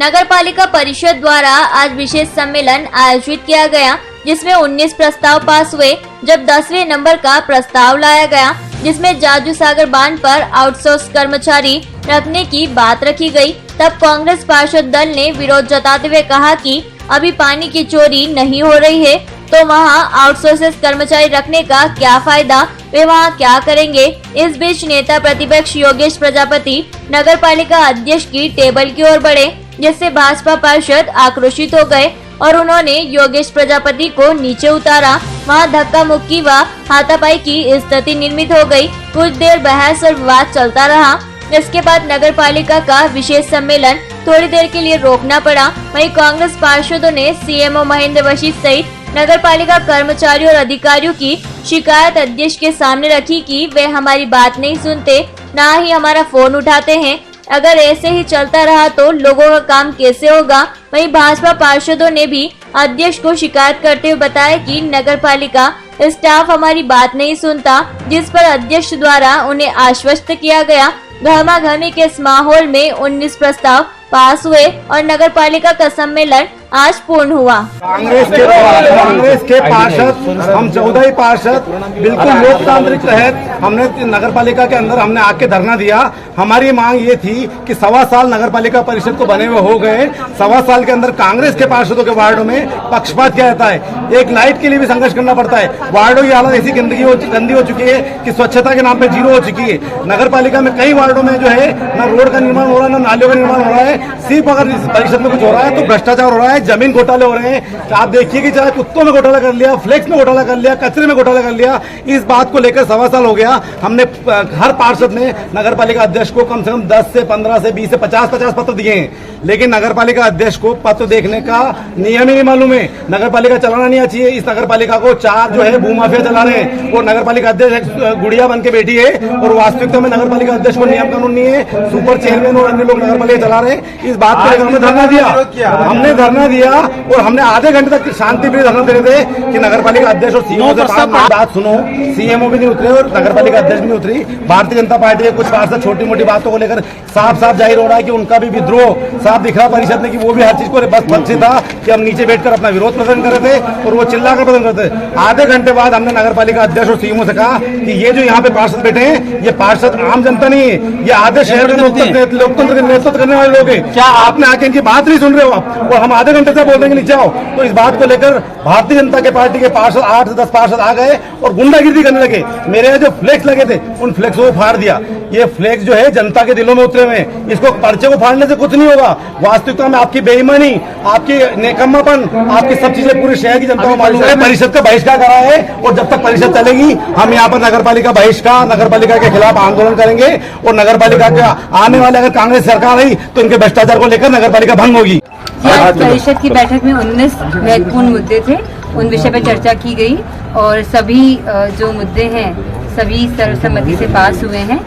नगर पालिका परिषद द्वारा आज विशेष सम्मेलन आयोजित किया गया, जिसमें 19 प्रस्ताव पास हुए। जब 10वें नंबर का प्रस्ताव लाया गया, जिसमें जाजू सागर बांध पर आउटसोर्स कर्मचारी रखने की बात रखी गई, तब कांग्रेस पार्षद दल ने विरोध जताते हुए कहा कि अभी पानी की चोरी नहीं हो रही है, तो वहां आउटसोर्स कर्मचारी रखने का क्या फायदा, वे वहां क्या करेंगे। इस बीच नेता प्रतिपक्ष योगेश प्रजापति नगर पालिका अध्यक्ष की टेबल की ओर बढ़े, जिससे भाजपा पार्षद आक्रोशित हो गए और उन्होंने योगेश प्रजापति को नीचे उतारा। वहां धक्का मुक्की व हाथापाई की स्थिति निर्मित हो गई। कुछ देर बहस और विवाद चलता रहा। इसके बाद नगर पालिका का विशेष सम्मेलन थोड़ी देर के लिए रोकना पड़ा। वहीं कांग्रेस पार्षदों ने सीएमओ महेंद्र वशिष्ठ सहित नगर पालिका कर्मचारियों और अधिकारियों की शिकायत अध्यक्ष के सामने रखी कि वे हमारी बात नहीं सुनते, ना ही हमारा फोन उठाते हैं। अगर ऐसे ही चलता रहा तो लोगों का काम कैसे होगा। वहीं भाजपा पार्षदों ने भी अध्यक्ष को शिकायत करते हुए बताया कि नगर पालिका स्टाफ हमारी बात नहीं सुनता, जिस पर अध्यक्ष द्वारा उन्हें आश्वस्त किया गया। घमाघमी के इस माहौल में 19 प्रस्ताव पास हुए और नगर पालिका का सम्मेलन आज पूर्ण हुआ। कांग्रेस के पार्षद, हम 14 ही पार्षद बिल्कुल लोकतांत्रिक तहत हमने नगर पालिका के अंदर हमने आके धरना दिया। हमारी मांग ये थी कि 1.25 साल नगर पालिका परिषद को बने हुए हो गए, 1.25 साल के अंदर कांग्रेस के पार्षदों के वार्डों में पक्षपात किया जाता है। एक लाइट के लिए भी संघर्ष करना पड़ता है। वार्डों की हालत ऐसी गंदी हो चुकी है कि स्वच्छता के नाम पे जीरो हो चुकी है। नगर पालिका में कई वार्डों में जो है न रोड का निर्माण हो रहा है, न नालियों का निर्माण हो रहा है। सिर्फ अगर परिषद में कुछ हो रहा है तो भ्रष्टाचार हो रहा है, जमीन घोटाले हो रहे हैं। तो आप देखिए कि चाहे कुत्तों में घोटाला कर लिया, फ्लेक्स में घोटाला कर लिया, कचरे में घोटाला कर लिया। इस बात को लेकर 1.25 साल हो गया। हमने हर पार्षद ने नगर पालिका अध्यक्ष को कम से कम 10 से 15 से 20 से 50 पत्र दिए हैं, लेकिन नगर पालिका अध्यक्ष को पत्र देखने का नियम ही नहीं मालूम है। नगर पालिका चलाना नहीं चाहिए। इस नगर पालिका को 4 जो है भूमाफिया चला रहे हैं और नगर पालिका अध्यक्ष गुड़िया बन के बैठी है और वास्तविकता में नगर पालिका अध्यक्ष को नियम कानून नहीं है। सुपर चेयरमैन और अन्य लोग नगर पालिका चला रहे हैं। इस बात को लेकर हमने धरना दिया और हमने आधे घंटे तक शांतिप्रिय धरना दे रहे थे कि नगर पालिका अध्यक्ष और सीएमओ से बात सुनो। सीएमओ भी नहीं उतरे और नगर पालिका अध्यक्ष भी नहीं उतरी। भारतीय जनता पार्टी के कुछ पार्षद छोटी मोटी बातों को लेकर साफ जाहिर हो रहा है कि उनका भी विद्रोह साफ दिख रहा परिषद में कि वो भी हर चीज को बस पक्ष था कि हम नीचे बैठकर अपना विरोध प्रदर्शन कर रहे थे और वो चिल्लाकर प्रदर्शन करते। आधे घंटे बाद हमने नगर पालिका अध्यक्ष और सीएमओ से कहा कि ये जो यहाँ पे पार्षद बैठे हैं, ये पार्षद आम जनता नहीं है, ये आधे शहर के लोकतंत्र के नेतृत्व करने वाले लोग हैं। क्या आपने आके इनकी बात नहीं सुन रहे हो आप? और हम आधे घंटे से बोल रहे हैं नीचे आओ। तो इस बात को लेकर भारतीय जनता के पार्टी के पार्षद 8 से 10 पार्षद आ गए और गुंडागिर्दी करने लगे। मेरे जो फ्लेक्स लगे थे उन फ्लेक्स को फाड़ दिया। ये फ्लेक्स जो है जनता के दिलों में उतरे हुए हैं। इसको पर्चे को फाड़ने से कुछ नहीं होगा। वास्तविकता में आपकी बेईमानी, आपकी निकम्मापन, आपकी सब चीजें पूरे शहर की जनता को मालूम है। परिषद का बहिष्कार करा है और जब तक परिषद चलेगी हम यहाँ पर नगर पालिका बहिष्कार, नगर पालिका के खिलाफ आंदोलन करेंगे और नगर पालिका के आने वाले अगर कांग्रेस सरकार आई तो इनके भ्रष्टाचार को लेकर नगर पालिका भंग होगी। परिषद की बैठक में 19 महत्वपूर्ण मुद्दे थे, उन विषय पर चर्चा की गई और सभी जो मुद्दे हैं सभी सर्वसम्मति से पास हुए हैं।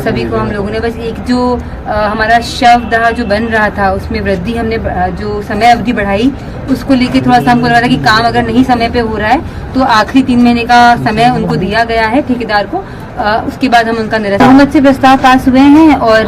सभी को हम लोगों ने बस एक जो हमारा शवदाह जो बन रहा था उसमें वृद्धि, हमने जो समय अवधि बढ़ाई उसको लेके थोड़ा सा हमको लग रहा था कि काम अगर नहीं समय पे हो रहा है तो आखिरी 3 महीने का समय उनको दिया गया है ठेकेदार को। उसके बाद हम उनका निरसन बहुमत से प्रस्ताव पास हुए हैं और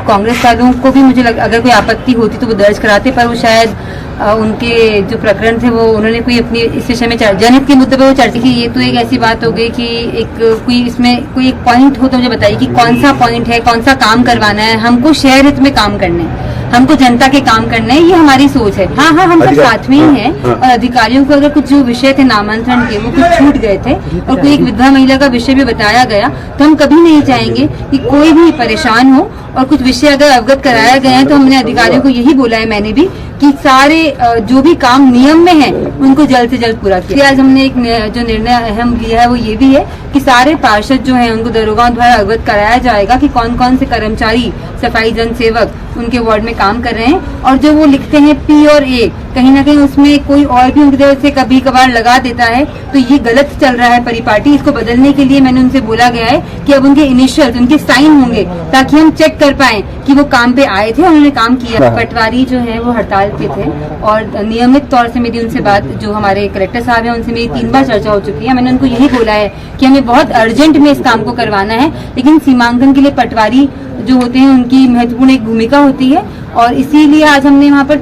कांग्रेस वालों को भी मुझे अगर कोई आपत्ति होती तो वो दर्ज कराते, पर वो शायद उनके जो प्रकरण थे वो उन्होंने कोई अपनी इस विषय में जनहित के मुद्दे पर वो चर्चा की। ये तो एक ऐसी बात हो गई कि एक कोई इसमें कोई एक पॉइंट हो तो मुझे बताइए कि कौन सा पॉइंट है, कौन सा काम करवाना है। हमको शहर हित में काम करना है, हमको जनता के काम करना है, ये हमारी सोच है। हाँ, हम सब साथ में ही हैं और अधिकारियों को अगर कुछ जो विषय थे नामांतरण के वो कुछ छूट गए थे और कोई एक विधवा महिला का विषय भी बताया गया तो हम कभी नहीं चाहेंगे कि कोई भी परेशान हो और कुछ विषय अगर अवगत कराया गया है तो हमने अधिकारियों को यही बोला है, मैंने भी, कि सारे जो भी काम नियम में है उनको जल्द से जल्द पूरा किया। आज हमने एक जो निर्णय अहम लिया है वो ये भी है कि सारे पार्षद जो हैं उनको दरोगाओं द्वारा अवगत कराया जाएगा कि कौन कौन से कर्मचारी, सफाई जन सेवक उनके वार्ड में काम कर रहे हैं और जो वो लिखते हैं P और A, कहीं ना कहीं उसमें कोई और भी उनकी तरफ से कभी कभार लगा देता है तो ये गलत चल रहा है परिपाटी। इसको बदलने के लिए मैंने उनसे बोला गया है कि अब उनके इनिशियल, उनके साइन होंगे ताकि हम चेक कर पाए कि वो काम पे आए थे, उन्होंने काम किया। पटवारी जो है वो हड़ताल पे थे और नियमित तौर से मेरी उनसे बात, जो हमारे कलेक्टर साहब है उनसे मेरी 3 बार चर्चा हो चुकी है। मैंने उनको यही बोला है कि हमें बहुत अर्जेंट में इस काम को करवाना है, लेकिन सीमांकन के लिए पटवारी जो होते हैं उनकी महत्वपूर्ण एक भूमिका होती है और इसीलिए आज हमने वहाँ पर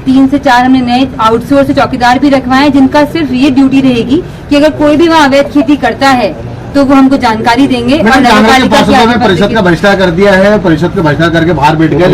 3 से 4 हमने नए आउटसोर्स चौकीदार भी रखवाए हैं, जिनका सिर्फ ये ड्यूटी रहेगी कि अगर कोई भी वहाँ अवैध खेती करता है तो वो हमको जानकारी देंगे। और नगर पालिका की परिषद का बहिष्कार कर दिया है, परिषद का बहिष्कार करके बाहर बैठ गए।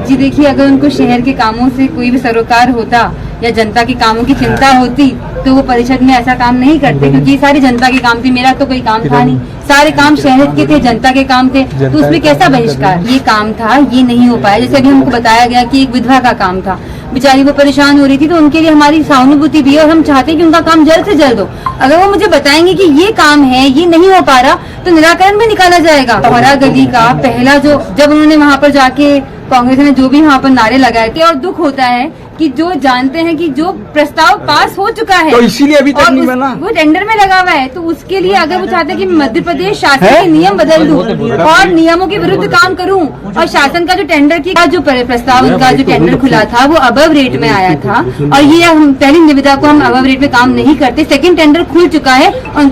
जी देखिए, अगर उनको शहर के कामों से कोई भी सरोकार होता या जनता के कामों की चिंता होती तो वो परिषद में ऐसा काम नहीं करते, क्योंकि ये सारी जनता के काम थे। मेरा तो कोई काम था नहीं, सारे काम शहर के थे, जनता के काम थे, तो उसमें कैसा बहिष्कार? ये काम था, ये नहीं हो पाया। जैसे अभी हमको बताया गया कि एक विधवा का काम था, बेचारी वो परेशान हो रही थी, तो उनके लिए हमारी सहानुभूति भी है और हम चाहते हैं कि उनका काम जल्द से जल्द हो। अगर वो मुझे बताएंगे कि ये काम है, ये नहीं हो पा रहा, तो निराकरण भी निकाला जाएगा। हरा गली का पहला जब उन्होंने वहाँ पर जाके कांग्रेस ने जो भी वहाँ पर नारे लगाए थे, और दुख होता है कि जो जानते हैं कि जो प्रस्ताव पास हो चुका है, तो इसीलिए अभी तक नहीं बना, वो टेंडर में लगा हुआ है, तो उसके लिए अगर वो चाहते हैं कि मध्य प्रदेश शासन के नियम बदल दूं और नियमों के विरुद्ध काम करूं, और शासन का जो टेंडर की जो प्रस्ताव उनका जो टेंडर खुला था वो अबव रेट में आया था, और ये हम पहली निविदा को हम अबव रेट में काम नहीं करते, सेकंड टेंडर खुल चुका है और